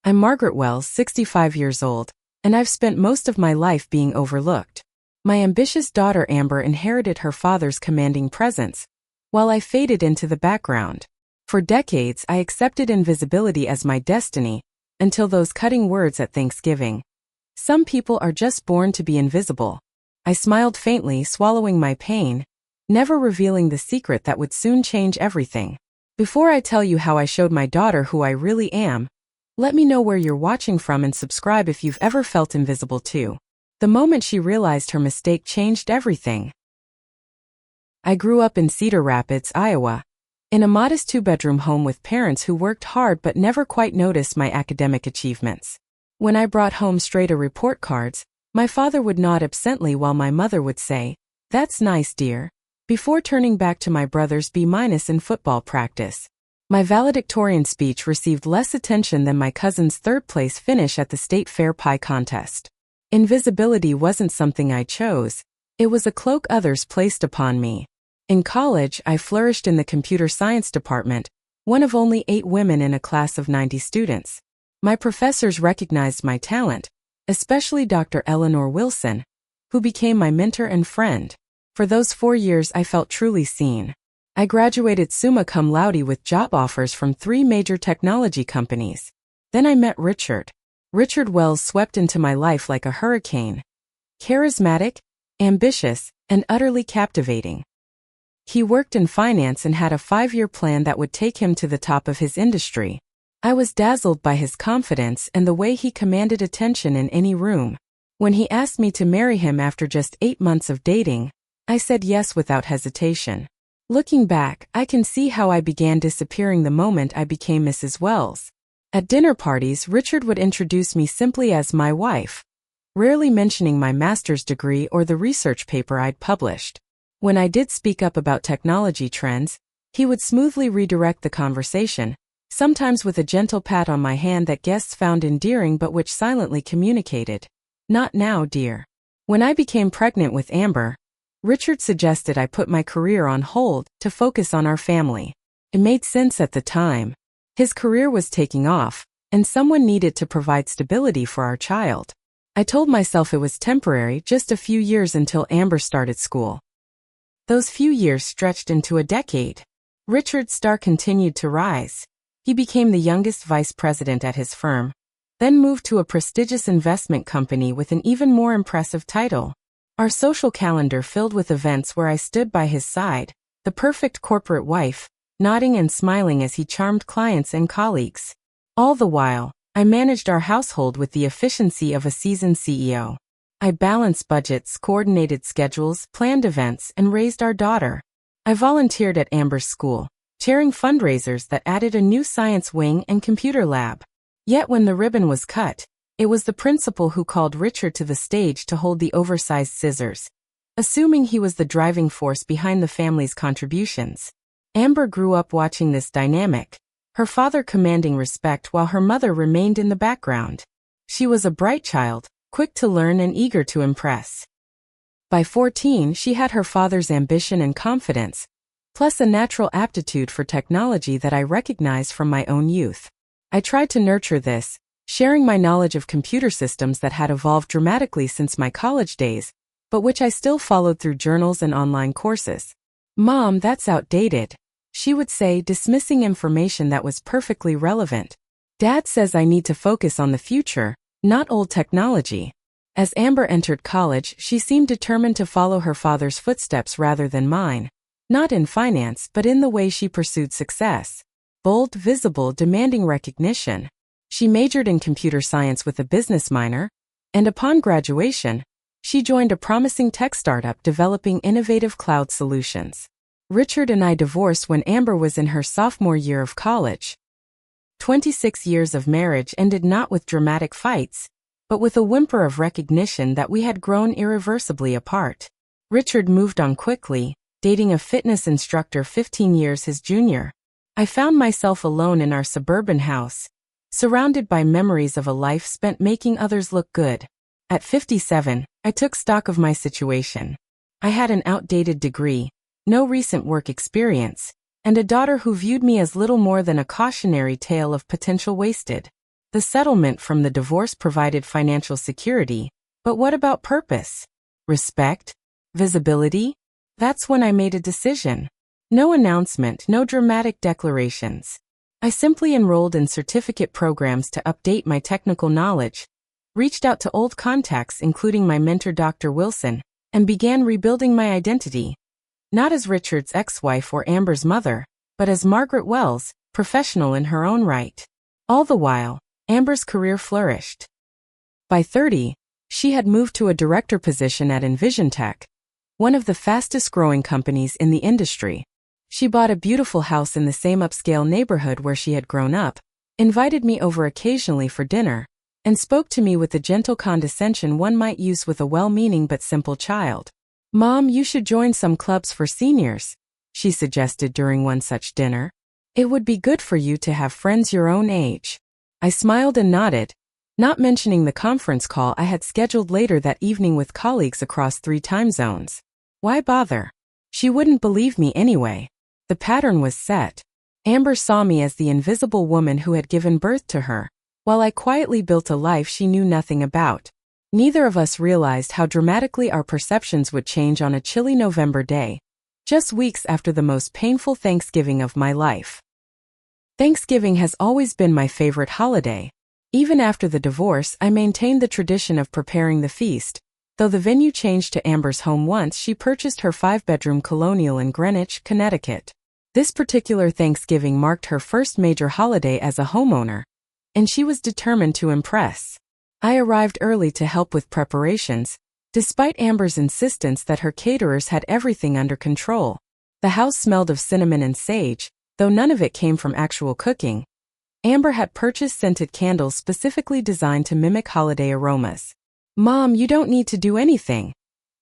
I'm Margaret Wells, 65 years old, and I've spent most of my life being overlooked. My ambitious daughter Amber inherited her father's commanding presence, while I faded into the background. For decades, I accepted invisibility as my destiny, until those cutting words at Thanksgiving. Some people are just born to be invisible. I smiled faintly, swallowing my pain, never revealing the secret that would soon change everything. Before I tell you how I showed my daughter who I really am, let me know where you're watching from and subscribe if you've ever felt invisible too. The moment she realized her mistake changed everything. I grew up in Cedar Rapids, Iowa, in a modest two-bedroom home with parents who worked hard but never quite noticed my academic achievements. When I brought home straight-A report cards, my father would nod absently while my mother would say, "That's nice, dear," before turning back to my brother's B- in football practice. My valedictorian speech received less attention than my cousin's third-place finish at the state fair pie contest. Invisibility wasn't something I chose, it was a cloak others placed upon me. In college, I flourished in the computer science department, one of only 8 women in a class of 90 students. My professors recognized my talent, especially Dr. Eleanor Wilson, who became my mentor and friend. For those 4 years I felt truly seen. I graduated summa cum laude with job offers from 3 major technology companies. Then I met Richard. Richard Wells swept into my life like a hurricane. Charismatic, ambitious, and utterly captivating. He worked in finance and had a 5-year plan that would take him to the top of his industry. I was dazzled by his confidence and the way he commanded attention in any room. When he asked me to marry him after just 8 months of dating, I said yes without hesitation. Looking back, I can see how I began disappearing the moment I became Mrs. Wells. At dinner parties, Richard would introduce me simply as my wife, rarely mentioning my master's degree or the research paper I'd published. When I did speak up about technology trends, he would smoothly redirect the conversation, sometimes with a gentle pat on my hand that guests found endearing but which silently communicated, "Not now, dear." When I became pregnant with Amber, Richard suggested I put my career on hold to focus on our family. It made sense at the time. His career was taking off, and someone needed to provide stability for our child. I told myself it was temporary, just a few years until Amber started school. Those few years stretched into a decade. Richard's star continued to rise. He became the youngest vice president at his firm, then moved to a prestigious investment company with an even more impressive title. Our social calendar filled with events where I stood by his side, the perfect corporate wife, nodding and smiling as he charmed clients and colleagues. All the while, I managed our household with the efficiency of a seasoned CEO. I balanced budgets, coordinated schedules, planned events, and raised our daughter. I volunteered at Amber's school, chairing fundraisers that added a new science wing and computer lab. Yet when the ribbon was cut, it was the principal who called Richard to the stage to hold the oversized scissors, assuming he was the driving force behind the family's contributions. Amber grew up watching this dynamic, her father commanding respect while her mother remained in the background. She was a bright child, quick to learn and eager to impress. By 14, she had her father's ambition and confidence, plus a natural aptitude for technology that I recognized from my own youth. I tried to nurture this, sharing my knowledge of computer systems that had evolved dramatically since my college days, but which I still followed through journals and online courses. "Mom, that's outdated," she would say, dismissing information that was perfectly relevant. "Dad says I need to focus on the future, not old technology." As Amber entered college, she seemed determined to follow her father's footsteps rather than mine, not in finance but in the way she pursued success. Bold, visible, demanding recognition. She majored in computer science with a business minor, and upon graduation, she joined a promising tech startup developing innovative cloud solutions. Richard and I divorced when Amber was in her sophomore year of college. 26 years of marriage ended not with dramatic fights, but with a whimper of recognition that we had grown irreversibly apart. Richard moved on quickly, dating a fitness instructor 15 years his junior. I found myself alone in our suburban house, surrounded by memories of a life spent making others look good. At 57, I took stock of my situation. I had an outdated degree, no recent work experience, and a daughter who viewed me as little more than a cautionary tale of potential wasted. The settlement from the divorce provided financial security, but what about purpose? Respect? Visibility? That's when I made a decision. No announcement, no dramatic declarations. I simply enrolled in certificate programs to update my technical knowledge, reached out to old contacts including my mentor Dr. Wilson, and began rebuilding my identity. Not as Richard's ex-wife or Amber's mother, but as Margaret Wells, professional in her own right. All the while, Amber's career flourished. By 30, she had moved to a director position at invisibility, one of the fastest-growing companies in the industry. She bought a beautiful house in the same upscale neighborhood where she had grown up, invited me over occasionally for dinner, and spoke to me with the gentle condescension one might use with a well-meaning but simple child. "Mom, you should join some clubs for seniors," she suggested during one such dinner. "It would be good for you to have friends your own age." I smiled and nodded, not mentioning the conference call I had scheduled later that evening with colleagues across 3 time zones. Why bother? She wouldn't believe me anyway. The pattern was set. Amber saw me as the invisible woman who had given birth to her, while I quietly built a life she knew nothing about. Neither of us realized how dramatically our perceptions would change on a chilly November day, just weeks after the most painful Thanksgiving of my life. Thanksgiving has always been my favorite holiday. Even after the divorce, I maintained the tradition of preparing the feast, though the venue changed to Amber's home once she purchased her 5-bedroom colonial in Greenwich, Connecticut. This particular Thanksgiving marked her first major holiday as a homeowner, and she was determined to impress. I arrived early to help with preparations, despite Amber's insistence that her caterers had everything under control. The house smelled of cinnamon and sage, though none of it came from actual cooking. Amber had purchased scented candles specifically designed to mimic holiday aromas. "Mom, you don't need to do anything,"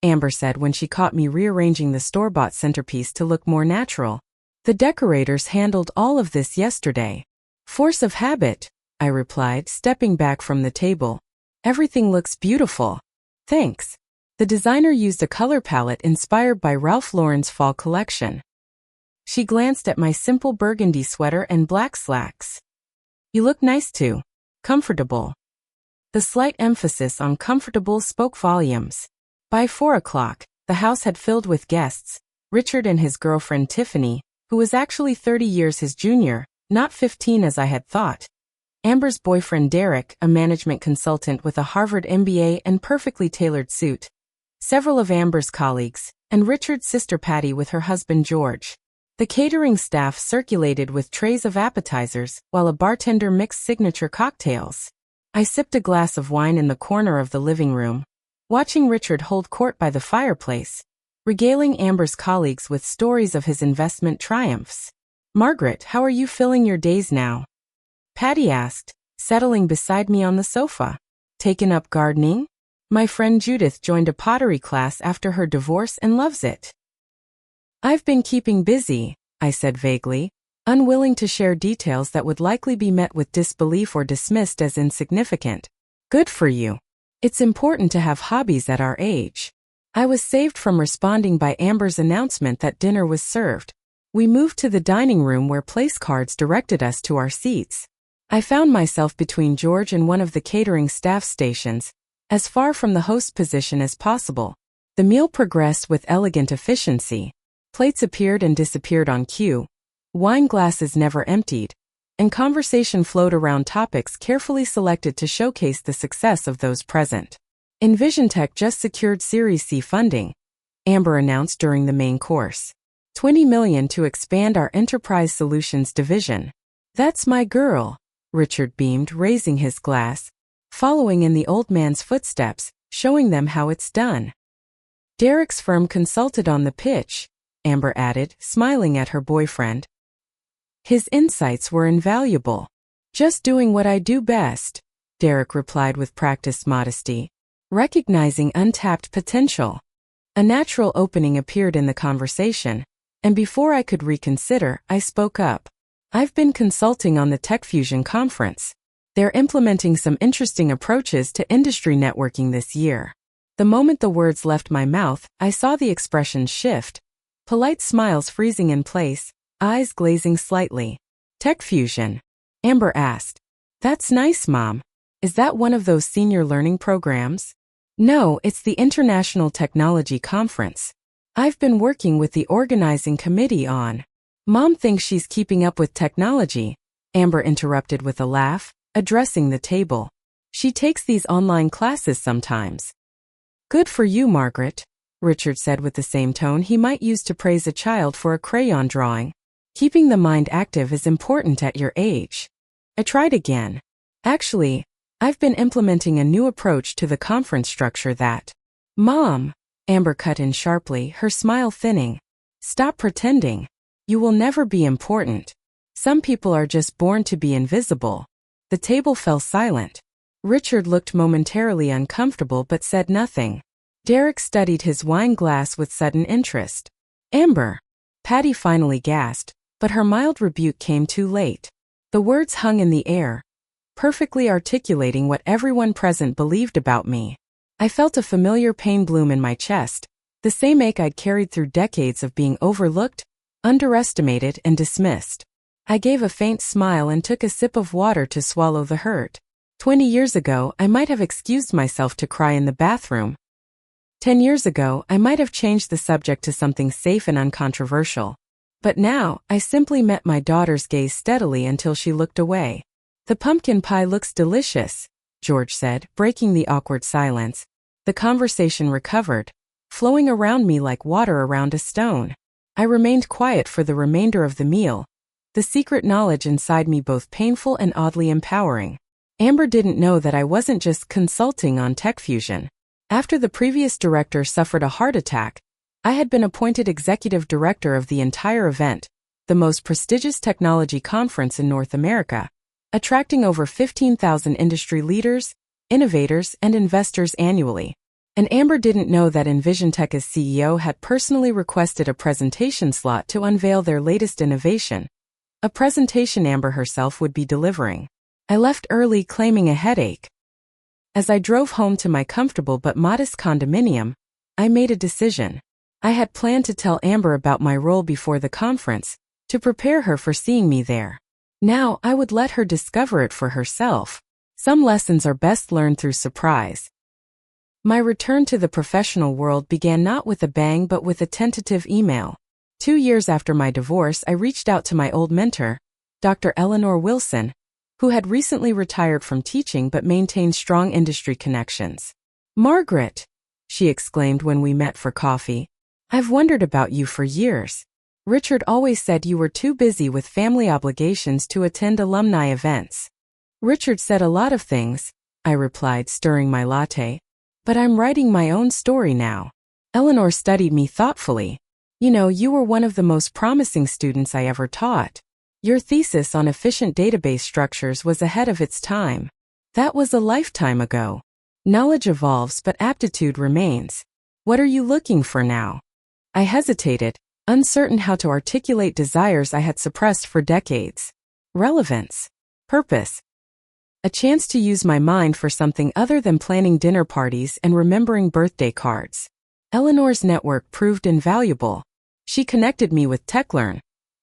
Amber said when she caught me rearranging the store-bought centerpiece to look more natural. "The decorators handled all of this yesterday." "Force of habit," I replied, stepping back from the table. "Everything looks beautiful." "Thanks." The designer used a color palette inspired by Ralph Lauren's fall collection. She glanced at my simple burgundy sweater and black slacks. "You look nice too. Comfortable." The slight emphasis on comfortable spoke volumes. By 4 o'clock, the house had filled with guests, Richard and his girlfriend Tiffany, who was actually 30 years his junior, not 15 as I had thought. Amber's boyfriend Derek, a management consultant with a Harvard MBA and perfectly tailored suit. Several of Amber's colleagues, and Richard's sister Patty with her husband George. The catering staff circulated with trays of appetizers, while a bartender mixed signature cocktails. I sipped a glass of wine in the corner of the living room, watching Richard hold court by the fireplace, regaling Amber's colleagues with stories of his investment triumphs. "Margaret, how are you filling your days now?" Patty asked, settling beside me on the sofa. "Taken up gardening? My friend Judith joined a pottery class after her divorce and loves it." "I've been keeping busy," I said vaguely, unwilling to share details that would likely be met with disbelief or dismissed as insignificant. "Good for you. It's important to have hobbies at our age." I was saved from responding by Amber's announcement that dinner was served. We moved to the dining room where place cards directed us to our seats. I found myself between George and one of the catering staff stations, as far from the host position as possible. The meal progressed with elegant efficiency. Plates appeared and disappeared on cue. Wine glasses never emptied, and conversation flowed around topics carefully selected to showcase the success of those present. invisibility just secured Series C funding, Amber announced during the main course. $20 million to expand our enterprise solutions division. "That's my girl," Richard beamed, raising his glass, following in the old man's footsteps, showing them how it's done. "Derek's firm consulted on the pitch," Amber added, smiling at her boyfriend. "His insights were invaluable." "Just doing what I do best," Derek replied with practiced modesty, recognizing untapped potential. A natural opening appeared in the conversation, and before I could reconsider, I spoke up. "I've been consulting on the TechFusion conference. They're implementing some interesting approaches to industry networking this year." The moment the words left my mouth, I saw the expression shift, polite smiles freezing in place, eyes glazing slightly. "TechFusion?" Amber asked. That's nice, Mom. Is that one of those senior learning programs? No, it's the International Technology Conference. I've been working with the organizing committee on. Mom thinks she's keeping up with technology, Amber interrupted with a laugh, addressing the table. She takes these online classes sometimes. Good for you, Margaret, Richard said with the same tone he might use to praise a child for a crayon drawing. Keeping the mind active is important at your age. I tried again. Actually, I've been implementing a new approach to the conference structure that. Mom, Amber cut in sharply, her smile thinning. Stop pretending. You will never be important. Some people are just born to be invisible. The table fell silent. Richard looked momentarily uncomfortable but said nothing. Derek studied his wine glass with sudden interest. Amber, Patty finally gasped, but her mild rebuke came too late. The words hung in the air, perfectly articulating what everyone present believed about me. I felt a familiar pain bloom in my chest, the same ache I'd carried through decades of being overlooked, underestimated, and dismissed. I gave a faint smile and took a sip of water to swallow the hurt. 20 years ago, I might have excused myself to cry in the bathroom. 10 years ago, I might have changed the subject to something safe and uncontroversial. But now, I simply met my daughter's gaze steadily until she looked away. The pumpkin pie looks delicious, George said, breaking the awkward silence. The conversation recovered, flowing around me like water around a stone. I remained quiet for the remainder of the meal, the secret knowledge inside me both painful and oddly empowering. Amber didn't know that I wasn't just consulting on TechFusion. After the previous director suffered a heart attack, I had been appointed executive director of the entire event, the most prestigious technology conference in North America, attracting over 15,000 industry leaders, innovators, and investors annually. And Amber didn't know that EnvisionTech's CEO had personally requested a presentation slot to unveil their latest innovation, a presentation Amber herself would be delivering. I left early claiming a headache. As I drove home to my comfortable but modest condominium, I made a decision. I had planned to tell Amber about my role before the conference, to prepare her for seeing me there. Now I would let her discover it for herself. Some lessons are best learned through surprise. My return to the professional world began not with a bang but with a tentative email. 2 years after my divorce, I reached out to my old mentor, Dr. Eleanor Wilson, who had recently retired from teaching but maintained strong industry connections. Margaret, she exclaimed when we met for coffee, I've wondered about you for years. Richard always said you were too busy with family obligations to attend alumni events. Richard said a lot of things, I replied, stirring my latte. But I'm writing my own story now. Eleanor studied me thoughtfully. You know, you were one of the most promising students I ever taught. Your thesis on efficient database structures was ahead of its time. That was a lifetime ago. Knowledge evolves but aptitude remains. What are you looking for now? I hesitated, uncertain how to articulate desires I had suppressed for decades. Relevance. Purpose. A chance to use my mind for something other than planning dinner parties and remembering birthday cards. Eleanor's network proved invaluable. She connected me with TechLearn,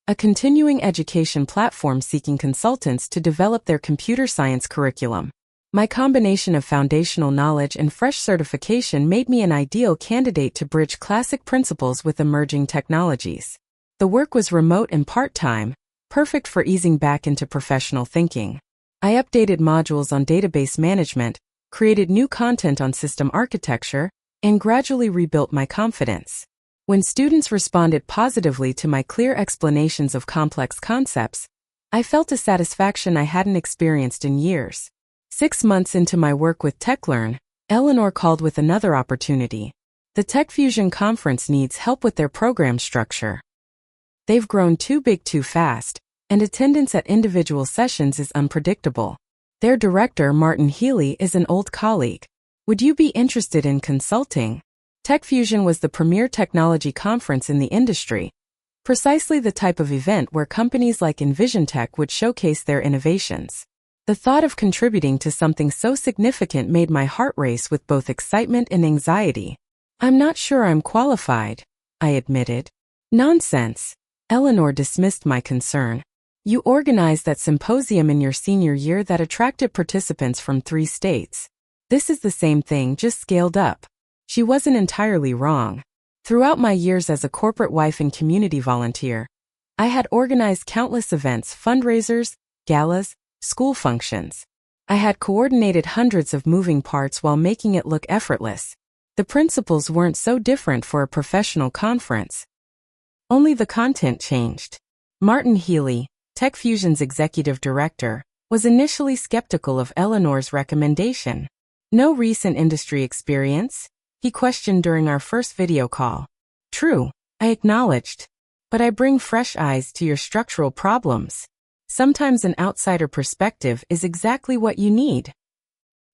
a continuing education platform seeking consultants to develop their computer science curriculum. My combination of foundational knowledge and fresh certification made me an ideal candidate to bridge classic principles with emerging technologies. The work was remote and part-time, perfect for easing back into professional thinking. I updated modules on database management, created new content on system architecture, and gradually rebuilt my confidence. When students responded positively to my clear explanations of complex concepts, I felt a satisfaction I hadn't experienced in years. 6 months into my work with TechLearn, Eleanor called with another opportunity. The TechFusion conference needs help with their program structure. They've grown too big too fast, and attendance at individual sessions is unpredictable. Their director, Martin Healy, is an old colleague. Would you be interested in consulting? TechFusion was the premier technology conference in the industry, precisely the type of event where companies like EnvisionTech would showcase their innovations. The thought of contributing to something so significant made my heart race with both excitement and anxiety. I'm not sure I'm qualified, I admitted. Nonsense. Eleanor dismissed my concern. You organized that symposium in your senior year that attracted participants from 3 states. This is the same thing, just scaled up. She wasn't entirely wrong. Throughout my years as a corporate wife and community volunteer, I had organized countless events, fundraisers, galas, school functions. I had coordinated hundreds of moving parts while making it look effortless. The principles weren't so different for a professional conference. Only the content changed. Martin Healy, TechFusion's executive director, was initially skeptical of Eleanor's recommendation. No recent industry experience? He questioned during our first video call. True, I acknowledged. But I bring fresh eyes to your structural problems. Sometimes an outsider perspective is exactly what you need.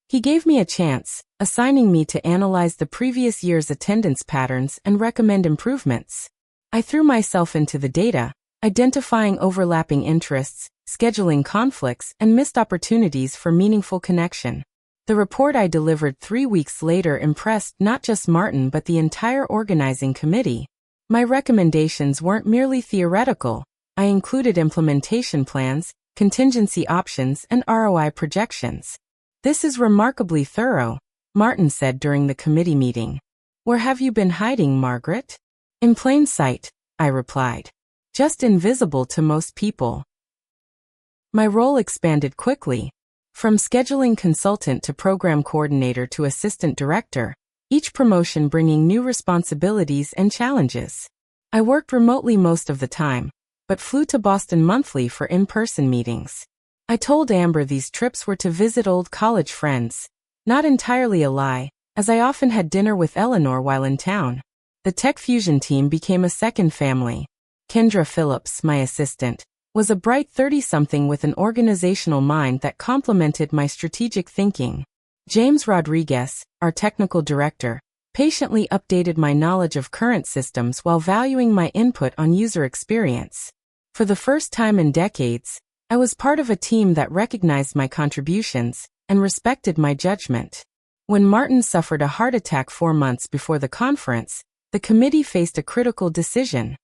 He gave me a chance, assigning me to analyze the previous year's attendance patterns and recommend improvements. I threw myself into the data, identifying overlapping interests, scheduling conflicts, and missed opportunities for meaningful connection. The report I delivered 3 weeks later impressed not just Martin but the entire organizing committee. My recommendations weren't merely theoretical. I included implementation plans, contingency options, and ROI projections. This is remarkably thorough, Martin said during the committee meeting. Where have you been hiding, Margaret? In plain sight, I replied. Just invisible to most people. My role expanded quickly. From scheduling consultant to program coordinator to assistant director, each promotion bringing new responsibilities and challenges. I worked remotely most of the time, but flew to Boston monthly for in-person meetings. I told Amber these trips were to visit old college friends. Not entirely a lie, as I often had dinner with Eleanor while in town. The TechFusion team became a second family. Kendra Phillips, my assistant, was a bright 30-something with an organizational mind that complemented my strategic thinking. James Rodriguez, our technical director, patiently updated my knowledge of current systems while valuing my input on user experience. For the first time in decades, I was part of a team that recognized my contributions and respected my judgment. When Martin suffered a heart attack 4 months before the conference, the committee faced a critical decision.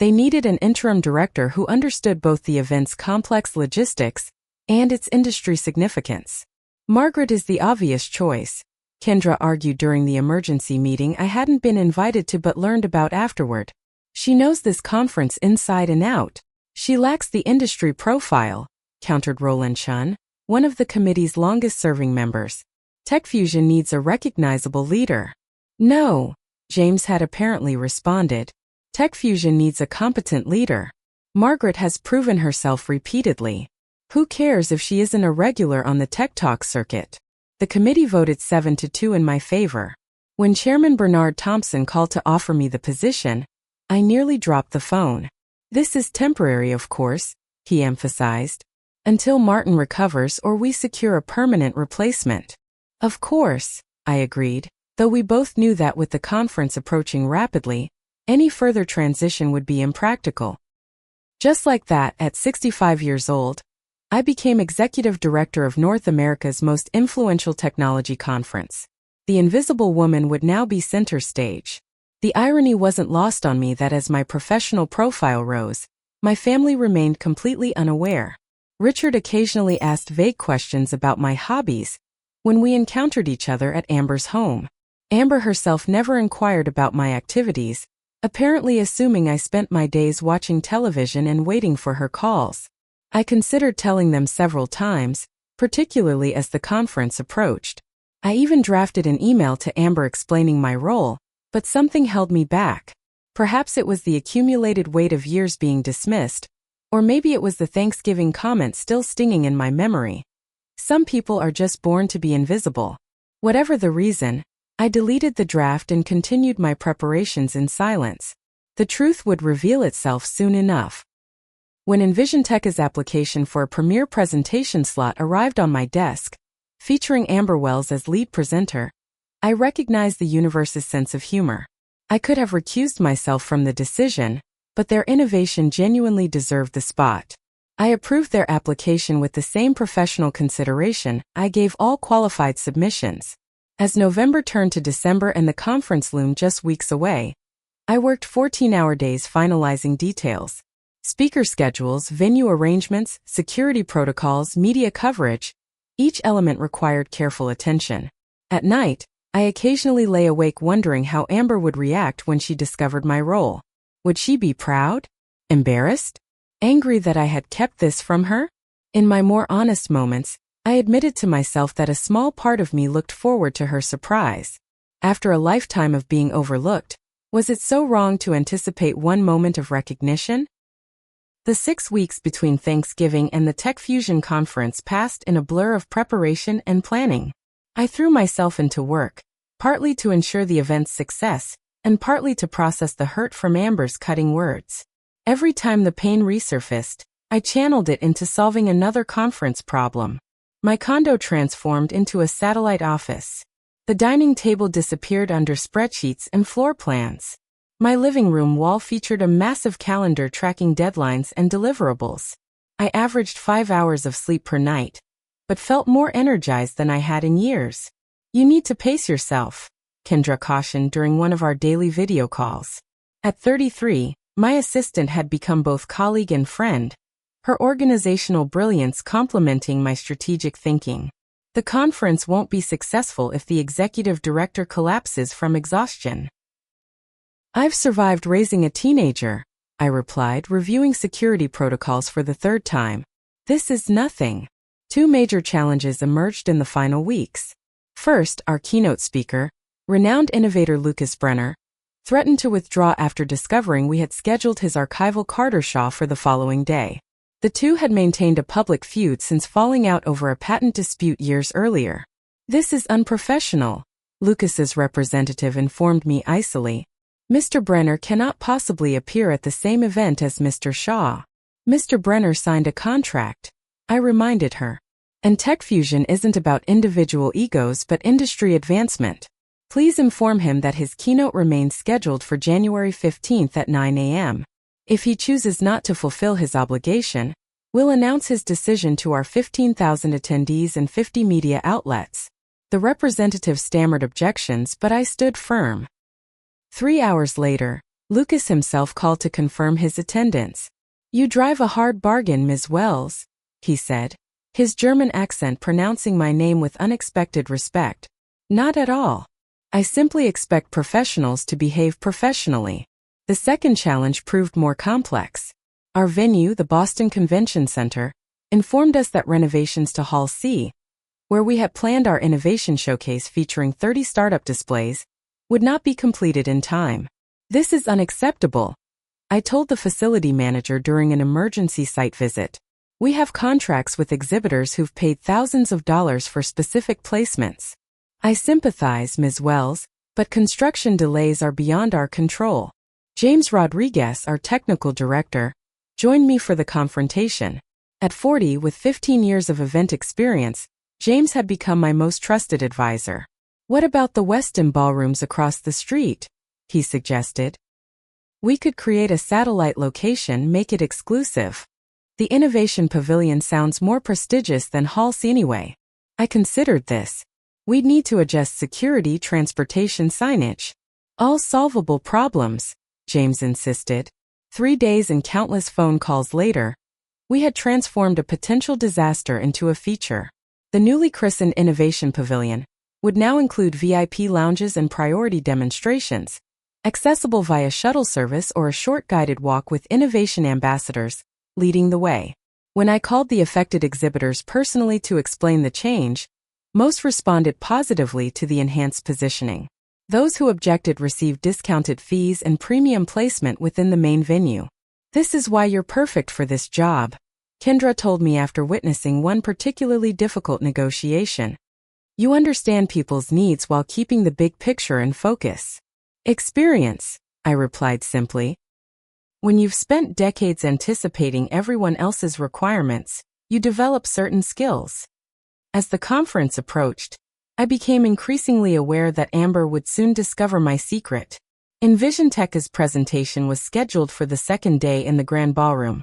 They needed an interim director who understood both the event's complex logistics and its industry significance. Margaret is the obvious choice, Kendra argued during the emergency meeting I hadn't been invited to but learned about afterward. She knows this conference inside and out. She lacks the industry profile, countered Roland Chun, one of the committee's longest-serving members. TechFusion needs a recognizable leader. No, James had apparently responded. TechFusion needs a competent leader. Margaret has proven herself repeatedly. Who cares if she isn't a regular on the Tech Talk circuit? The committee voted 7-2 in my favor. When Chairman Bernard Thompson called to offer me the position, I nearly dropped the phone. This is temporary, of course, he emphasized, until Martin recovers or we secure a permanent replacement. Of course, I agreed, though we both knew that with the conference approaching rapidly, any further transition would be impractical. Just like that, at 65 years old, I became executive director of North America's most influential technology conference. The Invisible Woman would now be center stage. The irony wasn't lost on me that as my professional profile rose, my family remained completely unaware. Richard occasionally asked vague questions about my hobbies when we encountered each other at Amber's home. Amber herself never inquired about my activities, apparently assuming I spent my days watching television and waiting for her calls. I considered telling them several times, particularly as the conference approached. I even drafted an email to Amber explaining my role, but something held me back. Perhaps it was the accumulated weight of years being dismissed, or maybe it was the Thanksgiving comment still stinging in my memory. Some people are just born to be invisible. Whatever the reason, I deleted the draft and continued my preparations in silence. The truth would reveal itself soon enough. When EnvisionTech's application for a premiere presentation slot arrived on my desk, featuring Amber Wells as lead presenter, I recognized the universe's sense of humor. I could have recused myself from the decision, but their innovation genuinely deserved the spot. I approved their application with the same professional consideration I gave all qualified submissions. As November turned to December and the conference loomed just weeks away, I worked 14-hour days finalizing details. Speaker schedules, venue arrangements, security protocols, media coverage. Each element required careful attention. At night, I occasionally lay awake wondering how Amber would react when she discovered my role. Would she be proud? Embarrassed? Angry that I had kept this from her? In my more honest moments, I admitted to myself that a small part of me looked forward to her surprise. After a lifetime of being overlooked, was it so wrong to anticipate one moment of recognition? The 6 weeks between Thanksgiving and the TechFusion conference passed in a blur of preparation and planning. I threw myself into work, partly to ensure the event's success, and partly to process the hurt from Amber's cutting words. Every time the pain resurfaced, I channeled it into solving another conference problem. My condo transformed into a satellite office. The dining table disappeared under spreadsheets and floor plans. My living room wall featured a massive calendar tracking deadlines and deliverables. I averaged 5 hours of sleep per night, but felt more energized than I had in years. You need to pace yourself, Kendra cautioned during one of our daily video calls. At 33, my assistant had become both colleague and friend, her organizational brilliance complementing my strategic thinking. The conference won't be successful if the executive director collapses from exhaustion. I've survived raising a teenager, I replied, reviewing security protocols for the third time. This is nothing. 2 major challenges emerged in the final weeks. First, our keynote speaker, renowned innovator Lucas Brenner, threatened to withdraw after discovering we had scheduled his archival Carter Shaw for the following day. The two had maintained a public feud since falling out over a patent dispute years earlier. This is unprofessional, Lucas's representative informed me icily. Mr. Brenner cannot possibly appear at the same event as Mr. Shaw. Mr. Brenner signed a contract, I reminded her. And TechFusion isn't about individual egos but industry advancement. Please inform him that his keynote remains scheduled for January 15th at 9 a.m. If he chooses not to fulfill his obligation, we'll announce his decision to our 15,000 attendees and 50 media outlets. The representative stammered objections, but I stood firm. 3 hours later, Lucas himself called to confirm his attendance. You drive a hard bargain, Ms. Wells, he said, his German accent pronouncing my name with unexpected respect. Not at all. I simply expect professionals to behave professionally. The second challenge proved more complex. Our venue, the Boston Convention Center, informed us that renovations to Hall C, where we had planned our innovation showcase featuring 30 startup displays, would not be completed in time. This is unacceptable, I told the facility manager during an emergency site visit. We have contracts with exhibitors who've paid thousands of dollars for specific placements. I sympathize, Ms. Wells, but construction delays are beyond our control. James Rodriguez, our technical director, joined me for the confrontation. At 40, with 15 years of event experience, James had become my most trusted advisor. What about the Westin ballrooms across the street? He suggested. We could create a satellite location, make it exclusive. The Innovation Pavilion sounds more prestigious than Hall C anyway. I considered this. We'd need to adjust security, transportation, signage. All solvable problems, James insisted. 3 days and countless phone calls later, we had transformed a potential disaster into a feature. The newly christened Innovation Pavilion would now include VIP lounges and priority demonstrations, accessible via shuttle service or a short guided walk with innovation ambassadors leading the way. When I called the affected exhibitors personally to explain the change, most responded positively to the enhanced positioning. Those who objected received discounted fees and premium placement within the main venue. This is why you're perfect for this job, Kendra told me after witnessing one particularly difficult negotiation. You understand people's needs while keeping the big picture in focus. Experience, I replied simply. When you've spent decades anticipating everyone else's requirements, you develop certain skills. As the conference approached, I became increasingly aware that Amber would soon discover my secret. Envision.Tech's presentation was scheduled for the second day in the Grand Ballroom.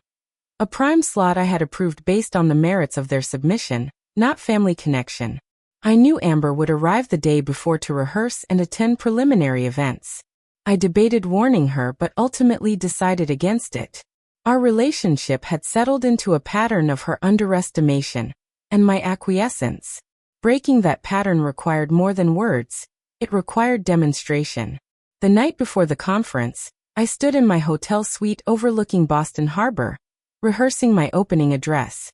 A prime slot I had approved based on the merits of their submission, not family connection. I knew Amber would arrive the day before to rehearse and attend preliminary events. I debated warning her but ultimately decided against it. Our relationship had settled into a pattern of her underestimation and my acquiescence. Breaking that pattern required more than words, it required demonstration. The night before the conference, I stood in my hotel suite overlooking Boston Harbor, rehearsing my opening address.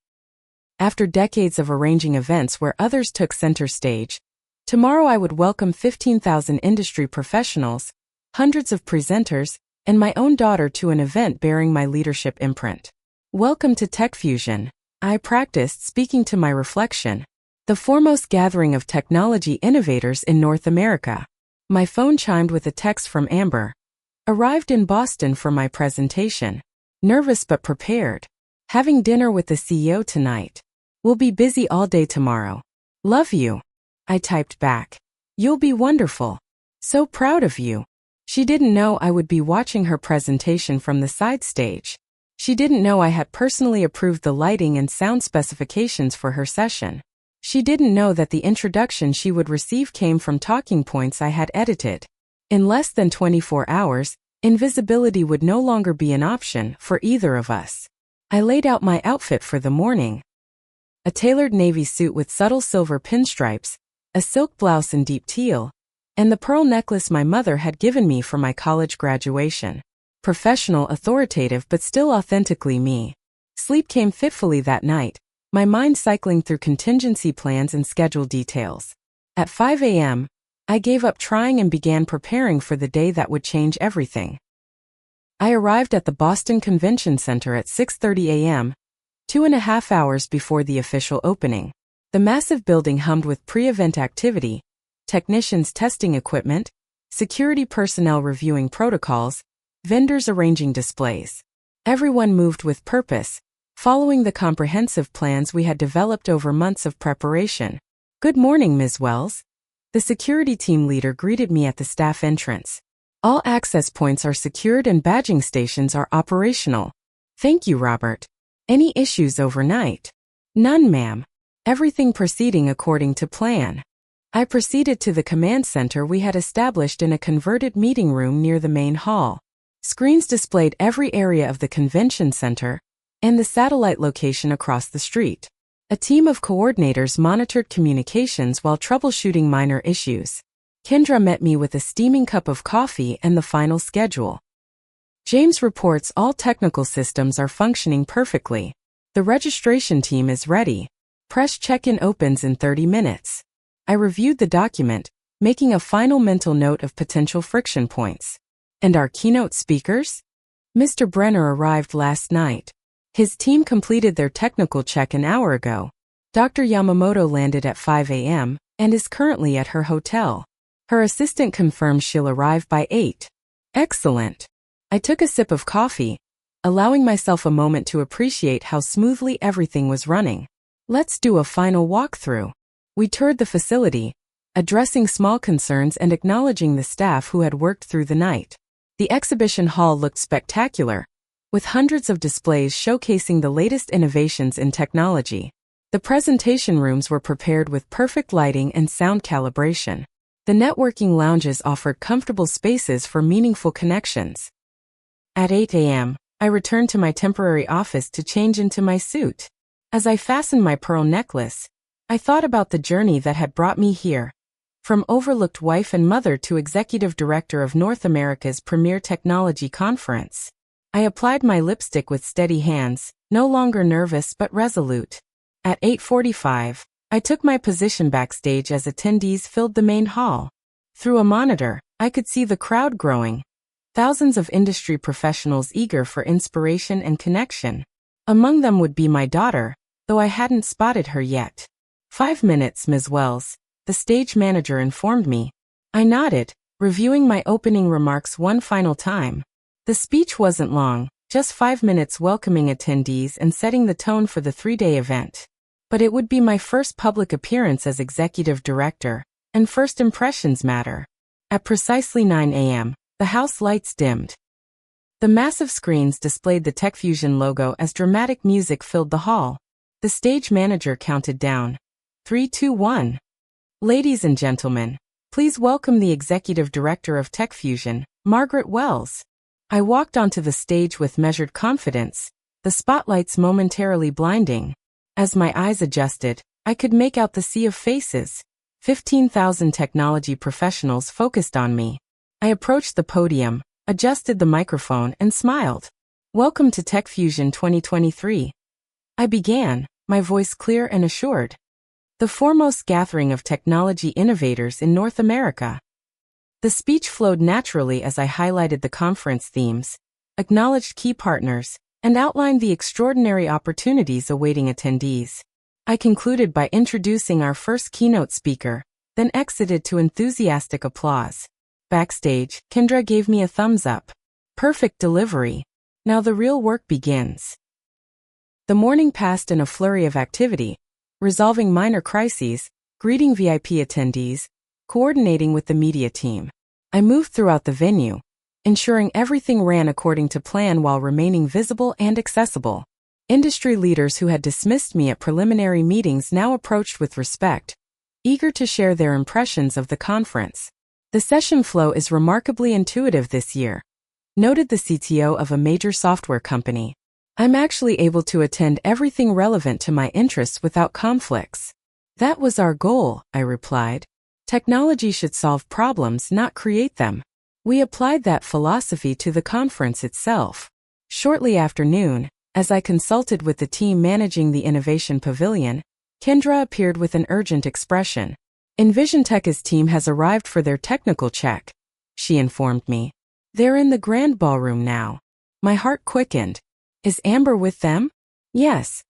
After decades of arranging events where others took center stage, tomorrow I would welcome 15,000 industry professionals, hundreds of presenters, and my own daughter to an event bearing my leadership imprint. Welcome to TechFusion. I practiced speaking to my reflection, the foremost gathering of technology innovators in North America. My phone chimed with a text from Amber. Arrived in Boston for my presentation. Nervous but prepared. Having dinner with the CEO tonight. We'll be busy all day tomorrow. Love you. I typed back. You'll be wonderful. So proud of you. She didn't know I would be watching her presentation from the side stage. She didn't know I had personally approved the lighting and sound specifications for her session. She didn't know that the introduction she would receive came from talking points I had edited. In less than 24 hours, invisibility would no longer be an option for either of us. I laid out my outfit for the morning. A tailored navy suit with subtle silver pinstripes, a silk blouse in deep teal, and the pearl necklace my mother had given me for my college graduation. Professional, authoritative, but still authentically me. Sleep came fitfully that night, my mind cycling through contingency plans and schedule details. At 5 a.m., I gave up trying and began preparing for the day that would change everything. I arrived at the Boston Convention Center at 6:30 a.m., 2.5 hours before the official opening. The massive building hummed with pre-event activity, technicians testing equipment, security personnel reviewing protocols, vendors arranging displays. Everyone moved with purpose, following the comprehensive plans we had developed over months of preparation. Good morning, Ms. Wells. The security team leader greeted me at the staff entrance. All access points are secured and badging stations are operational. Thank you, Robert. Any issues overnight? None, ma'am. Everything proceeding according to plan. I proceeded to the command center we had established in a converted meeting room near the main hall. Screens displayed every area of the convention center and the satellite location across the street. A team of coordinators monitored communications while troubleshooting minor issues. Kendra met me with a steaming cup of coffee and the final schedule. James reports all technical systems are functioning perfectly. The registration team is ready. Press check-in opens in 30 minutes. I reviewed the document, making a final mental note of potential friction points. And our keynote speakers? Mr. Brenner arrived last night. His team completed their technical check an hour ago. Dr. Yamamoto landed at 5 a.m. and is currently at her hotel. Her assistant confirmed she'll arrive by 8. Excellent. I took a sip of coffee, allowing myself a moment to appreciate how smoothly everything was running. Let's do a final walkthrough. We toured the facility, addressing small concerns and acknowledging the staff who had worked through the night. The exhibition hall looked spectacular, with hundreds of displays showcasing the latest innovations in technology. The presentation rooms were prepared with perfect lighting and sound calibration. The networking lounges offered comfortable spaces for meaningful connections. At 8 a.m., I returned to my temporary office to change into my suit. As I fastened my pearl necklace, I thought about the journey that had brought me here. From overlooked wife and mother to executive director of North America's premier technology conference. I applied my lipstick with steady hands, no longer nervous but resolute. At 8:45, I took my position backstage as attendees filled the main hall. Through a monitor, I could see the crowd growing. Thousands of industry professionals eager for inspiration and connection. Among them would be my daughter, though I hadn't spotted her yet. 5 minutes, Ms. Wells, the stage manager informed me. I nodded, reviewing my opening remarks one final time. The speech wasn't long, just 5 minutes welcoming attendees and setting the tone for the 3-day event. But it would be my first public appearance as executive director, and first impressions matter. At precisely 9 a.m., the house lights dimmed. The massive screens displayed the TechFusion logo as dramatic music filled the hall. The stage manager counted down. 3, 2, 1. Ladies and gentlemen, please welcome the executive director of TechFusion, Margaret Wells. I walked onto the stage with measured confidence, the spotlights momentarily blinding. As my eyes adjusted, I could make out the sea of faces. 15,000 technology professionals focused on me. I approached the podium, adjusted the microphone, and smiled. Welcome to TechFusion 2023. I began, my voice clear and assured. The foremost gathering of technology innovators in North America. The speech flowed naturally as I highlighted the conference themes, acknowledged key partners, and outlined the extraordinary opportunities awaiting attendees. I concluded by introducing our first keynote speaker, then exited to enthusiastic applause. Backstage, Kendra gave me a thumbs up. Perfect delivery. Now the real work begins. The morning passed in a flurry of activity, resolving minor crises, greeting VIP attendees, coordinating with the media team. I moved throughout the venue, ensuring everything ran according to plan while remaining visible and accessible. Industry leaders who had dismissed me at preliminary meetings now approached with respect, eager to share their impressions of the conference. The session flow is remarkably intuitive this year, noted the CTO of a major software company. I'm actually able to attend everything relevant to my interests without conflicts. That was our goal, I replied. Technology should solve problems, not create them. We applied that philosophy to the conference itself. Shortly after noon, as I consulted with the team managing the Innovation Pavilion, Kendra appeared with an urgent expression. EnvisionTech's team has arrived for their technical check, she informed me. They're in the grand ballroom now. My heart quickened. Is Amber with them? Yes.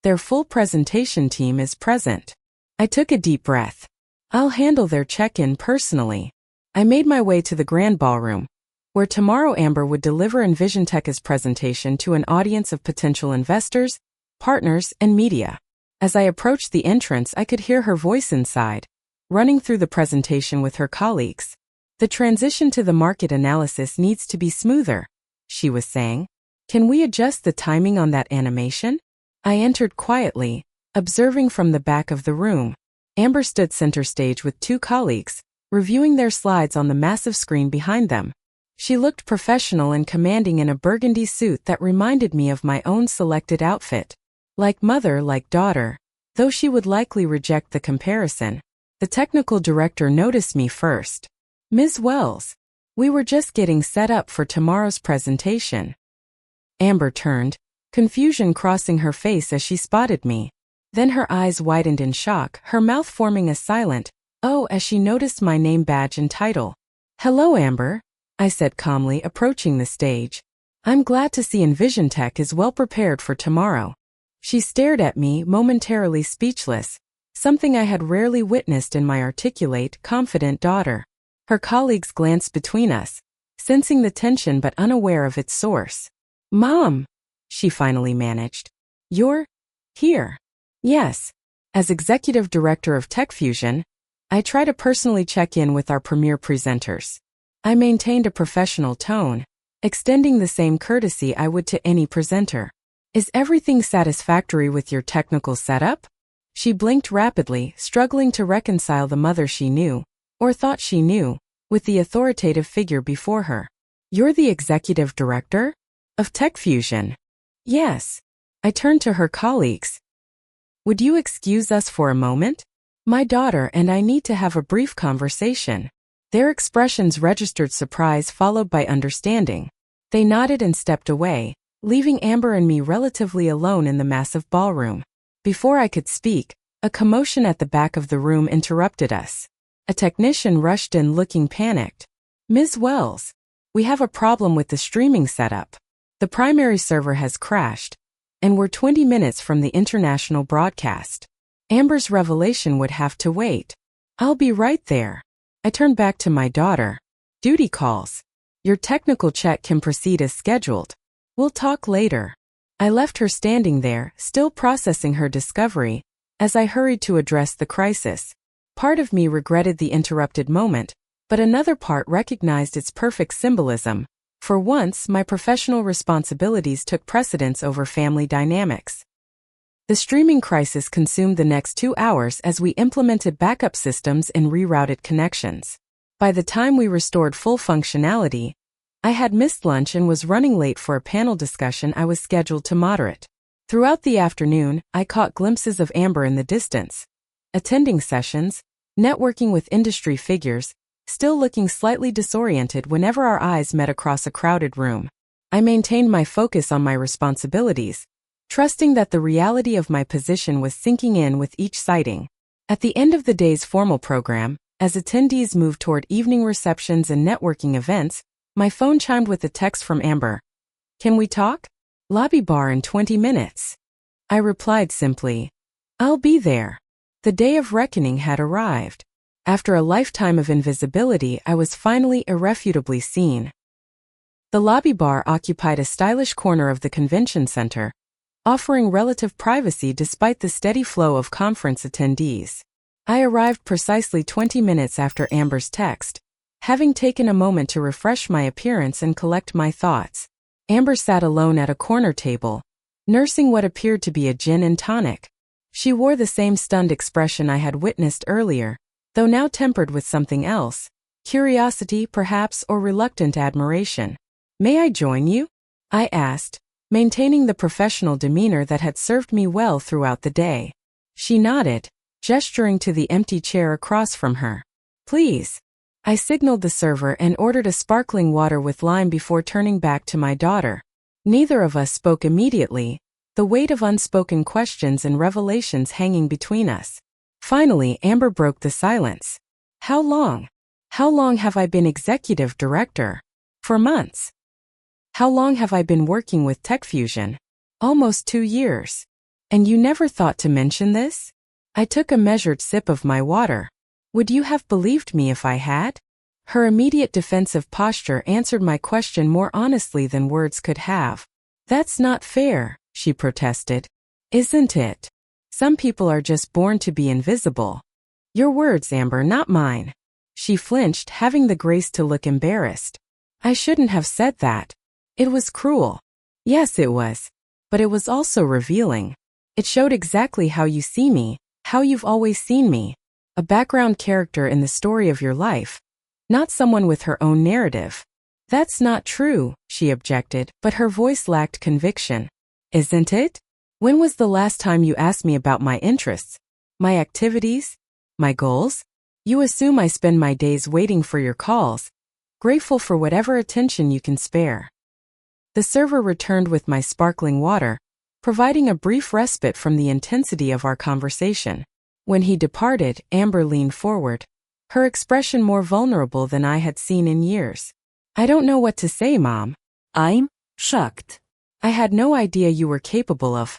Their full presentation team is present. I took a deep breath. I'll handle their check-in personally. I made my way to the grand ballroom, where tomorrow Amber would deliver EnvisionTech's presentation to an audience of potential investors, partners, and media. As I approached the entrance, I could hear her voice inside, running through the presentation with her colleagues. The transition to the market analysis needs to be smoother, she was saying. Can we adjust the timing on that animation? I entered quietly, observing from the back of the room. Amber stood center stage with two colleagues, reviewing their slides on the massive screen behind them. She looked professional and commanding in a burgundy suit that reminded me of my own selected outfit. Like mother, like daughter. Though she would likely reject the comparison, the technical director noticed me first. Ms. Wells, we were just getting set up for tomorrow's presentation. Amber turned, confusion crossing her face as she spotted me. Then her eyes widened in shock, her mouth forming a silent, "Oh," as she noticed my name badge and title. Hello, Amber, I said calmly, approaching the stage. I'm glad to see EnvisionTech is well prepared for tomorrow. She stared at me, momentarily speechless, something I had rarely witnessed in my articulate, confident daughter. Her colleagues glanced between us, sensing the tension but unaware of its source. Mom, she finally managed. You're here? Yes. As executive director of TechFusion, I try to personally check in with our premier presenters. I maintained a professional tone, extending the same courtesy I would to any presenter. Is everything satisfactory with your technical setup? She blinked rapidly, struggling to reconcile the mother she knew, or thought she knew, with the authoritative figure before her. You're the executive director? Of TechFusion? Yes. I turned to her colleagues. Would you excuse us for a moment? My daughter and I need to have a brief conversation. Their expressions registered surprise followed by understanding. They nodded and stepped away, leaving Amber and me relatively alone in the massive ballroom. Before I could speak, a commotion at the back of the room interrupted us. A technician rushed in looking panicked. Ms. Wells, we have a problem with the streaming setup. The primary server has crashed, and we're 20 minutes from the international broadcast. Amber's revelation would have to wait. I'll be right there. I turned back to my daughter. Duty calls. Your technical check can proceed as scheduled. We'll talk later. I left her standing there, still processing her discovery, as I hurried to address the crisis. Part of me regretted the interrupted moment, but another part recognized its perfect symbolism. For once, my professional responsibilities took precedence over family dynamics. The streaming crisis consumed the next 2 hours as we implemented backup systems and rerouted connections. By the time we restored full functionality, I had missed lunch and was running late for a panel discussion I was scheduled to moderate. Throughout the afternoon, I caught glimpses of Amber in the distance, attending sessions, networking with industry figures, still looking slightly disoriented whenever our eyes met across a crowded room. I maintained my focus on my responsibilities, trusting that the reality of my position was sinking in with each sighting. At the end of the day's formal program, as attendees moved toward evening receptions and networking events, my phone chimed with a text from Amber. "Can we talk? Lobby bar in 20 minutes. I replied simply, "I'll be there." The day of reckoning had arrived. After a lifetime of invisibility, I was finally irrefutably seen. The lobby bar occupied a stylish corner of the convention center, offering relative privacy despite the steady flow of conference attendees. I arrived precisely 20 minutes after Amber's text, having taken a moment to refresh my appearance and collect my thoughts. Amber sat alone at a corner table, nursing what appeared to be a gin and tonic. She wore the same stunned expression I had witnessed earlier, though now tempered with something else, curiosity perhaps or reluctant admiration. "May I join you?" I asked, maintaining the professional demeanor that had served me well throughout the day. She nodded, gesturing to the empty chair across from her. "Please." I signaled the server and ordered a sparkling water with lime before turning back to my daughter. Neither of us spoke immediately, the weight of unspoken questions and revelations hanging between us. Finally, Amber broke the silence. "How long? How long have I been executive director?" "For months." "How long have I been working with TechFusion?" "Almost 2 years." "And you never thought to mention this?" I took a measured sip of my water. "Would you have believed me if I had?" Her immediate defensive posture answered my question more honestly than words could have. "That's not fair," she protested. "Isn't it? Some people are just born to be invisible." "Your words, Amber, not mine." She flinched, having the grace to look embarrassed. "I shouldn't have said that. It was cruel." "Yes, it was. But it was also revealing. It showed exactly how you see me, how you've always seen me. A background character in the story of your life, not someone with her own narrative." "That's not true," she objected, but her voice lacked conviction. "Isn't it? When was the last time you asked me about my interests, my activities, my goals? You assume I spend my days waiting for your calls, grateful for whatever attention you can spare." The server returned with my sparkling water, providing a brief respite from the intensity of our conversation. When he departed, Amber leaned forward, her expression more vulnerable than I had seen in years. "I don't know what to say, Mom. I'm shocked. I had no idea you were capable of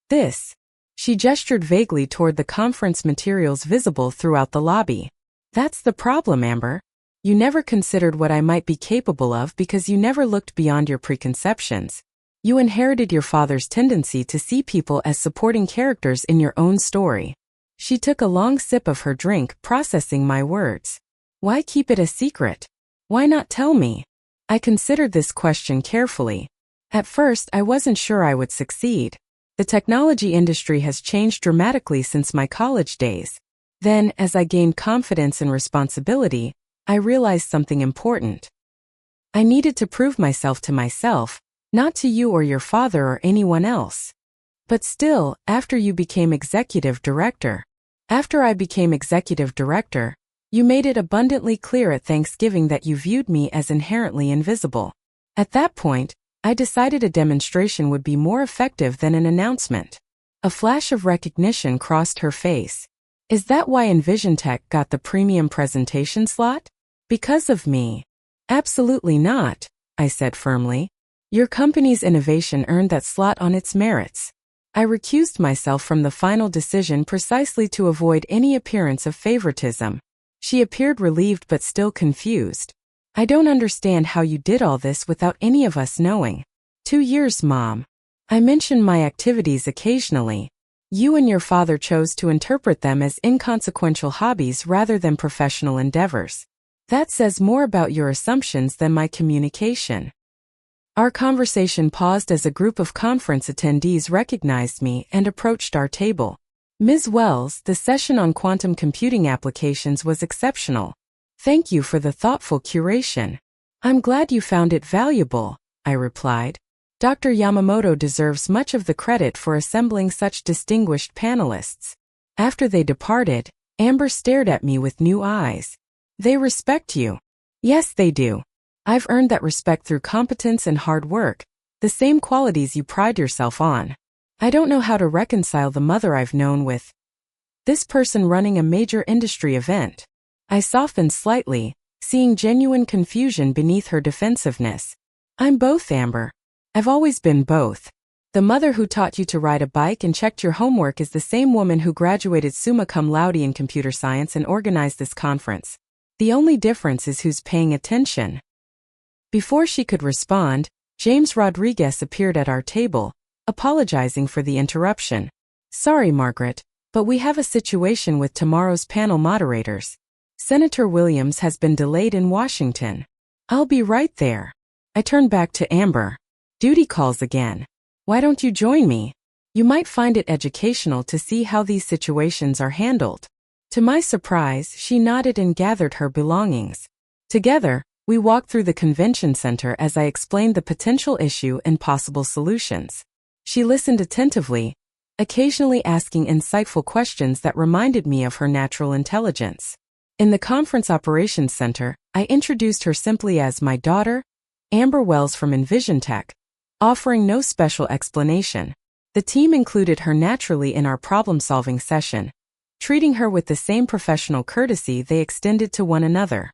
this." She gestured vaguely toward the conference materials visible throughout the lobby. "That's the problem, Amber. You never considered what I might be capable of because you never looked beyond your preconceptions. You inherited your father's tendency to see people as supporting characters in your own story." She took a long sip of her drink, processing my words. "Why keep it a secret? Why not tell me?" I considered this question carefully. At first, I wasn't sure I would succeed. The technology industry has changed dramatically since my college days. Then, as I gained confidence and responsibility, I realized something important. I needed to prove myself to myself, not to you or your father or anyone else. But still, after I became executive director, you made it abundantly clear at Thanksgiving that you viewed me as inherently invisible. At that point, I decided a demonstration would be more effective than an announcement. A flash of recognition crossed her face. "Is that why EnvisionTech got the premium presentation slot? Because of me?" "Absolutely not," I said firmly. "Your company's innovation earned that slot on its merits." I recused myself from the final decision precisely to avoid any appearance of favoritism. She appeared relieved but still confused. "I don't understand how you did all this without any of us knowing." 2 years, Mom. I mention my activities occasionally. You and your father chose to interpret them as inconsequential hobbies rather than professional endeavors. That says more about your assumptions than my communication. Our conversation paused as a group of conference attendees recognized me and approached our table. "Ms. Wells, the session on quantum computing applications was exceptional. Thank you for the thoughtful curation." I'm glad you found it valuable, I replied. Dr. Yamamoto deserves much of the credit for assembling such distinguished panelists. After they departed, Amber stared at me with new eyes. They respect you. Yes, they do. I've earned that respect through competence and hard work, the same qualities you pride yourself on. I don't know how to reconcile the mother I've known with this person running a major industry event. I softened slightly, seeing genuine confusion beneath her defensiveness. I'm both, Amber. I've always been both. The mother who taught you to ride a bike and checked your homework is the same woman who graduated summa cum laude in computer science and organized this conference. The only difference is who's paying attention. Before she could respond, James Rodriguez appeared at our table, apologizing for the interruption. Sorry, Margaret, but we have a situation with tomorrow's panel moderators. Senator Williams has been delayed in Washington. I'll be right there. I turned back to Amber. Duty calls again. Why don't you join me? You might find it educational to see how these situations are handled. To my surprise, she nodded and gathered her belongings. Together, we walked through the convention center as I explained the potential issue and possible solutions. She listened attentively, occasionally asking insightful questions that reminded me of her natural intelligence. In the conference operations center, I introduced her simply as my daughter, Amber Wells from EnvisionTech, offering no special explanation. The team included her naturally in our problem-solving session, treating her with the same professional courtesy they extended to one another.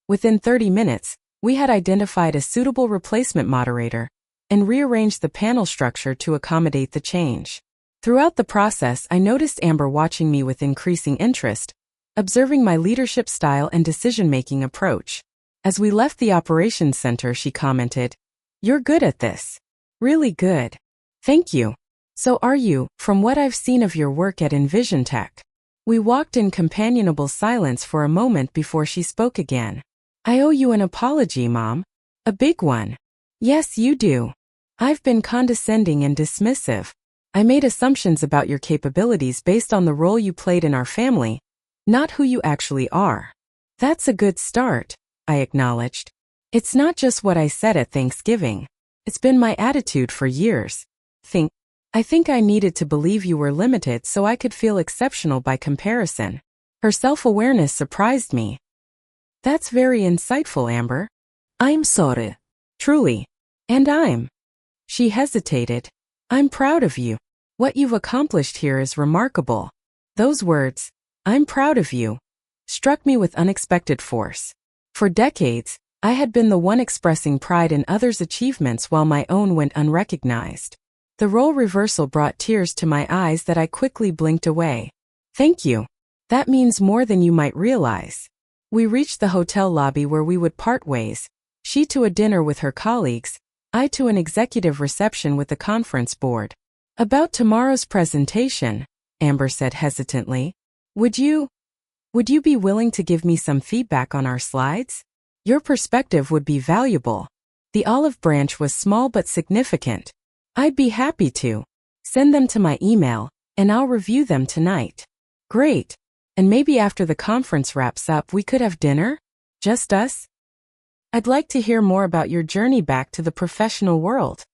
Within 30 minutes, we had identified a suitable replacement moderator and rearranged the panel structure to accommodate the change. Throughout the process, I noticed Amber watching me with increasing interest, observing my leadership style and decision-making approach. As we left the operations center, she commented, "You're good at this. Really good. Thank you. So are you, from what I've seen of your work at EnvisionTech." We walked in companionable silence for a moment before she spoke again. "I owe you an apology, Mom. A big one." "Yes, you do. I've been condescending and dismissive. I made assumptions about your capabilities based on the role you played in our family, not who you actually are." "That's a good start," I acknowledged. "It's not just what I said at Thanksgiving. It's been my attitude for years. I think I needed to believe you were limited so I could feel exceptional by comparison." Her self-awareness surprised me. "That's very insightful, Amber." "I'm sorry." "Truly. And She hesitated. "I'm proud of you. What you've accomplished here is remarkable." Those words, "I'm proud of you," struck me with unexpected force. For decades, I had been the one expressing pride in others' achievements while my own went unrecognized. The role reversal brought tears to my eyes that I quickly blinked away. "Thank you. That means more than you might realize." We reached the hotel lobby where we would part ways, she to a dinner with her colleagues, I to an executive reception with the conference board. "About tomorrow's presentation," Amber said hesitantly, Would you be willing to give me some feedback on our slides? Your perspective would be valuable." The olive branch was small but significant. "I'd be happy to. Send them to my email, and I'll review them tonight." "Great. And maybe after the conference wraps up we could have dinner? Just us?" "I'd like to hear more about your journey back to the professional world."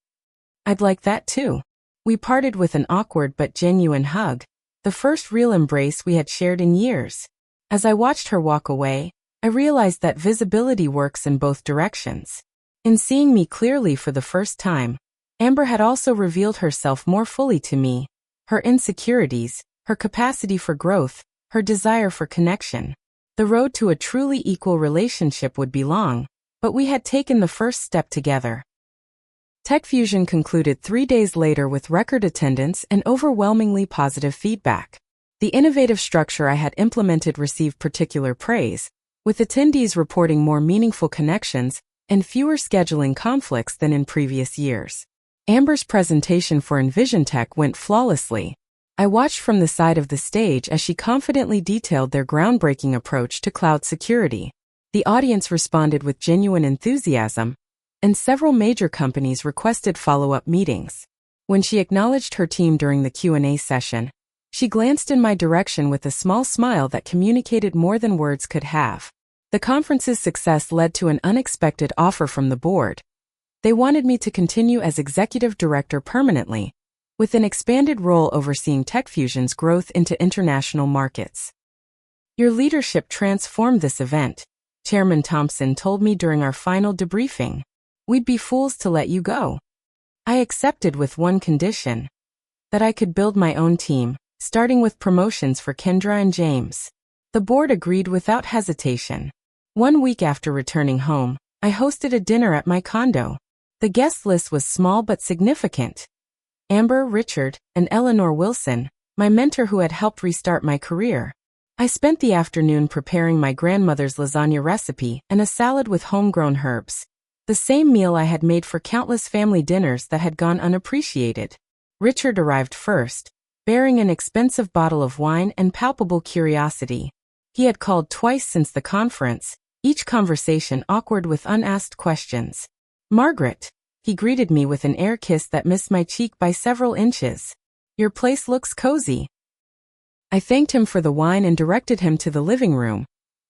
"I'd like that too." We parted with an awkward but genuine hug, the first real embrace we had shared in years. As I watched her walk away, I realized that visibility works in both directions. In seeing me clearly for the first time, Amber had also revealed herself more fully to me, her insecurities, her capacity for growth, her desire for connection. The road to a truly equal relationship would be long, but we had taken the first step together. TechFusion concluded 3 days later with record attendance and overwhelmingly positive feedback. The innovative structure I had implemented received particular praise, with attendees reporting more meaningful connections and fewer scheduling conflicts than in previous years. Amber's presentation for EnvisionTech went flawlessly. I watched from the side of the stage as she confidently detailed their groundbreaking approach to cloud security. The audience responded with genuine enthusiasm, and several major companies requested follow-up meetings. When she acknowledged her team during the Q&A session, she glanced in my direction with a small smile that communicated more than words could have. The conference's success led to an unexpected offer from the board. They wanted me to continue as executive director permanently, with an expanded role overseeing TechFusion's growth into international markets. Your leadership transformed this event, Chairman Thompson told me during our final debriefing. We'd be fools to let you go. I accepted with one condition: that I could build my own team, starting with promotions for Kendra and James. The board agreed without hesitation. 1 week after returning home, I hosted a dinner at my condo. The guest list was small but significant. Amber, Richard, and Eleanor Wilson, my mentor who had helped restart my career. I spent the afternoon preparing my grandmother's lasagna recipe and a salad with homegrown herbs, the same meal I had made for countless family dinners that had gone unappreciated. Richard arrived first, bearing an expensive bottle of wine and palpable curiosity. He had called twice since the conference, each conversation awkward with unasked questions. Margaret, he greeted me with an air kiss that missed my cheek by several inches. Your place looks cozy. I thanked him for the wine and directed him to the living room,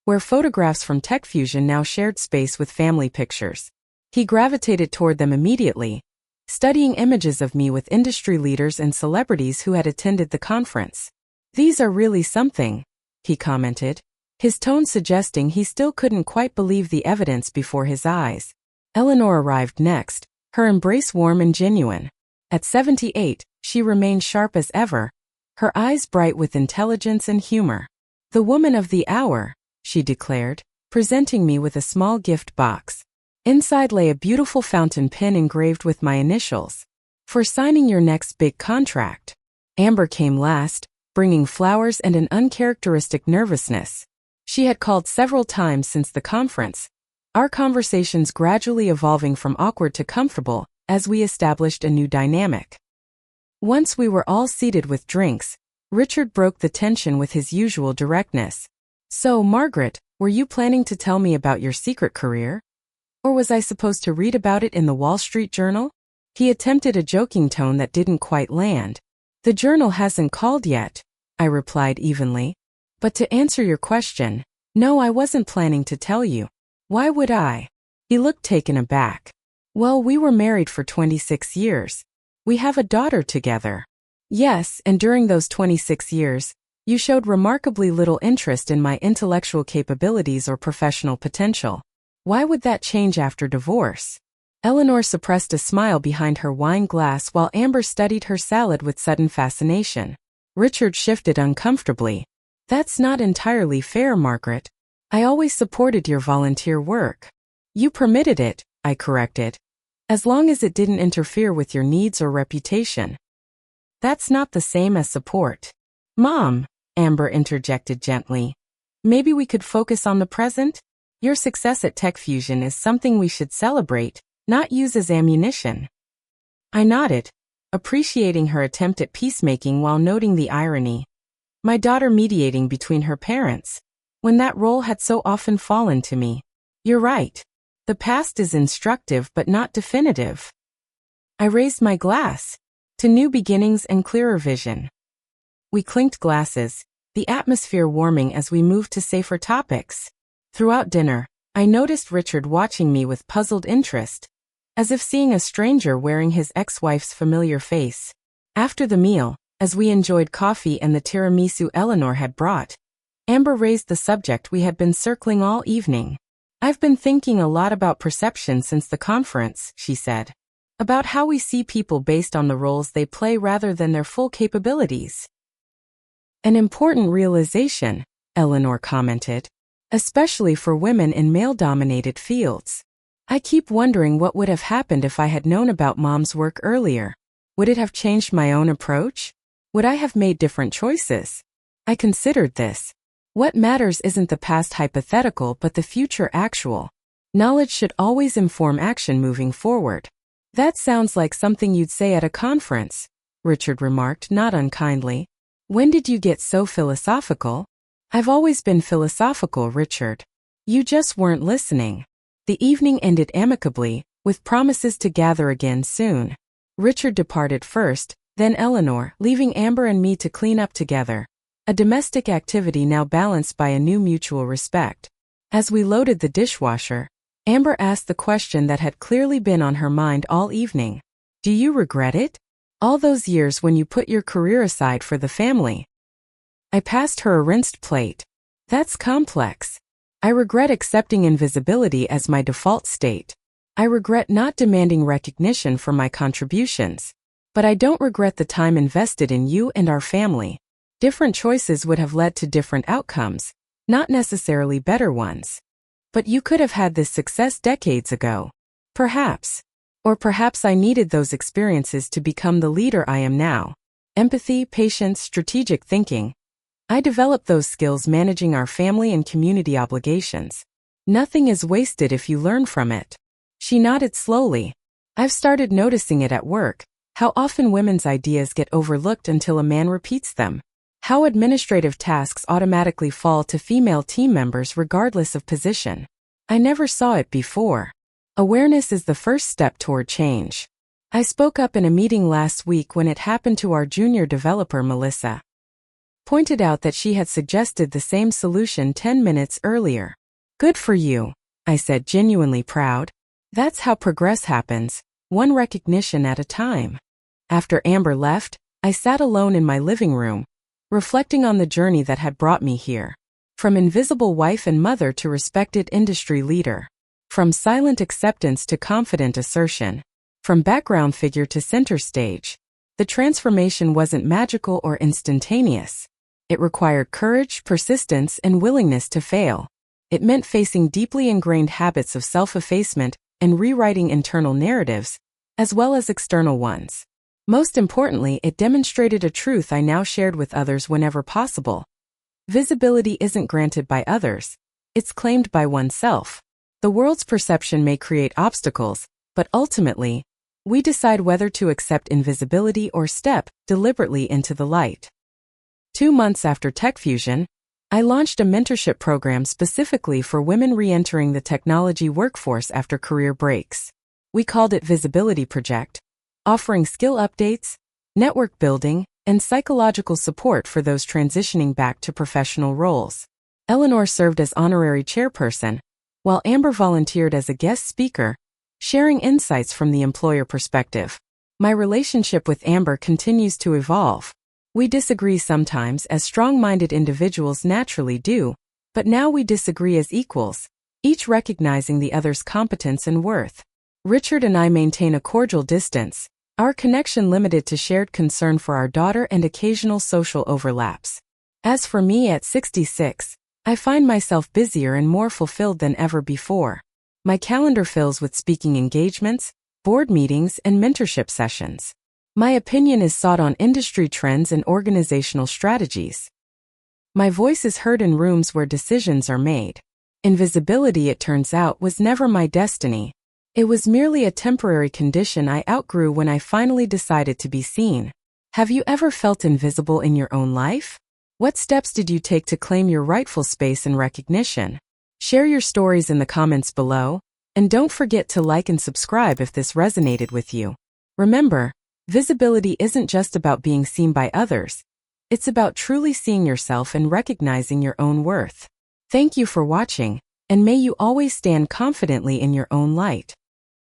where photographs from TechFusion now shared space with family pictures. He gravitated toward them immediately, studying images of me with industry leaders and celebrities who had attended the conference. These are really something, he commented, his tone suggesting he still couldn't quite believe the evidence before his eyes. Eleanor arrived next, her embrace warm and genuine. At 78, she remained sharp as ever, her eyes bright with intelligence and humor. The woman of the hour, she declared, presenting me with a small gift box. Inside lay a beautiful fountain pen engraved with my initials. For signing your next big contract. Amber came last, bringing flowers and an uncharacteristic nervousness. She had called several times since the conference, our conversations gradually evolving from awkward to comfortable as we established a new dynamic. Once we were all seated with drinks, Richard broke the tension with his usual directness. So, Margaret, were you planning to tell me about your secret career? Or was I supposed to read about it in the Wall Street Journal? He attempted a joking tone that didn't quite land. The journal hasn't called yet, I replied evenly. But to answer your question, no, I wasn't planning to tell you. Why would I? He looked taken aback. Well, we were married for 26 years. We have a daughter together. Yes, and during those 26 years, you showed remarkably little interest in my intellectual capabilities or professional potential. Why would that change after divorce? Eleanor suppressed a smile behind her wine glass while Amber studied her salad with sudden fascination. Richard shifted uncomfortably. That's not entirely fair, Margaret. I always supported your volunteer work. You permitted it, I corrected. As long as it didn't interfere with your needs or reputation. That's not the same as support. Mom, Amber interjected gently. Maybe we could focus on the present? Your success at TechFusion is something we should celebrate, not use as ammunition. I nodded, appreciating her attempt at peacemaking while noting the irony. My daughter mediating between her parents, when that role had so often fallen to me. You're right. The past is instructive but not definitive. I raised my glass. To new beginnings and clearer vision. We clinked glasses, the atmosphere warming as we moved to safer topics. Throughout dinner, I noticed Richard watching me with puzzled interest, as if seeing a stranger wearing his ex-wife's familiar face. After the meal, as we enjoyed coffee and the tiramisu Eleanor had brought, Amber raised the subject we had been circling all evening. I've been thinking a lot about perception since the conference, she said. About how we see people based on the roles they play rather than their full capabilities. An important realization, Eleanor commented, especially for women in male-dominated fields. I keep wondering what would have happened if I had known about Mom's work earlier. Would it have changed my own approach? Would I have made different choices? I considered this. What matters isn't the past hypothetical but the future actual. Knowledge should always inform action moving forward. That sounds like something you'd say at a conference, Richard remarked not unkindly. When did you get so philosophical? I've always been philosophical, Richard. You just weren't listening. The evening ended amicably, with promises to gather again soon. Richard departed first, then Eleanor, leaving Amber and me to clean up together. A domestic activity now balanced by a new mutual respect. As we loaded the dishwasher, Amber asked the question that had clearly been on her mind all evening. Do you regret it? All those years when you put your career aside for the family. I passed her a rinsed plate. That's complex. I regret accepting invisibility as my default state. I regret not demanding recognition for my contributions. But I don't regret the time invested in you and our family. Different choices would have led to different outcomes, not necessarily better ones. But you could have had this success decades ago. Perhaps. Or perhaps I needed those experiences to become the leader I am now. Empathy, patience, strategic thinking. I developed those skills managing our family and community obligations. Nothing is wasted if you learn from it. She nodded slowly. I've started noticing it at work, how often women's ideas get overlooked until a man repeats them. How administrative tasks automatically fall to female team members regardless of position. I never saw it before. Awareness is the first step toward change. I spoke up in a meeting last week when it happened to our junior developer Melissa. Pointed out that she had suggested the same solution 10 minutes earlier. Good for you, I said, genuinely proud. That's how progress happens, one recognition at a time. After Amber left, I sat alone in my living room, reflecting on the journey that had brought me here. From invisible wife and mother to respected industry leader. From silent acceptance to confident assertion. From background figure to center stage. The transformation wasn't magical or instantaneous. It required courage, persistence, and willingness to fail. It meant facing deeply ingrained habits of self-effacement and rewriting internal narratives, as well as external ones. Most importantly, it demonstrated a truth I now shared with others whenever possible. Visibility isn't granted by others. It's claimed by oneself. The world's perception may create obstacles, but ultimately, we decide whether to accept invisibility or step deliberately into the light. 2 months after TechFusion, I launched a mentorship program specifically for women re-entering the technology workforce after career breaks. We called it Visibility Project, offering skill updates, network building, and psychological support for those transitioning back to professional roles. Eleanor served as honorary chairperson, while Amber volunteered as a guest speaker, sharing insights from the employer perspective. My relationship with Amber continues to evolve. We disagree sometimes, as strong-minded individuals naturally do, but now we disagree as equals, each recognizing the other's competence and worth. Richard and I maintain a cordial distance, our connection limited to shared concern for our daughter and occasional social overlaps. As for me at 66, I find myself busier and more fulfilled than ever before. My calendar fills with speaking engagements, board meetings, and mentorship sessions. My opinion is sought on industry trends and organizational strategies. My voice is heard in rooms where decisions are made. Invisibility, it turns out, was never my destiny. It was merely a temporary condition I outgrew when I finally decided to be seen. Have you ever felt invisible in your own life? What steps did you take to claim your rightful space and recognition? Share your stories in the comments below, and don't forget to like and subscribe if this resonated with you. Remember, visibility isn't just about being seen by others. It's about truly seeing yourself and recognizing your own worth. Thank you for watching, and may you always stand confidently in your own light.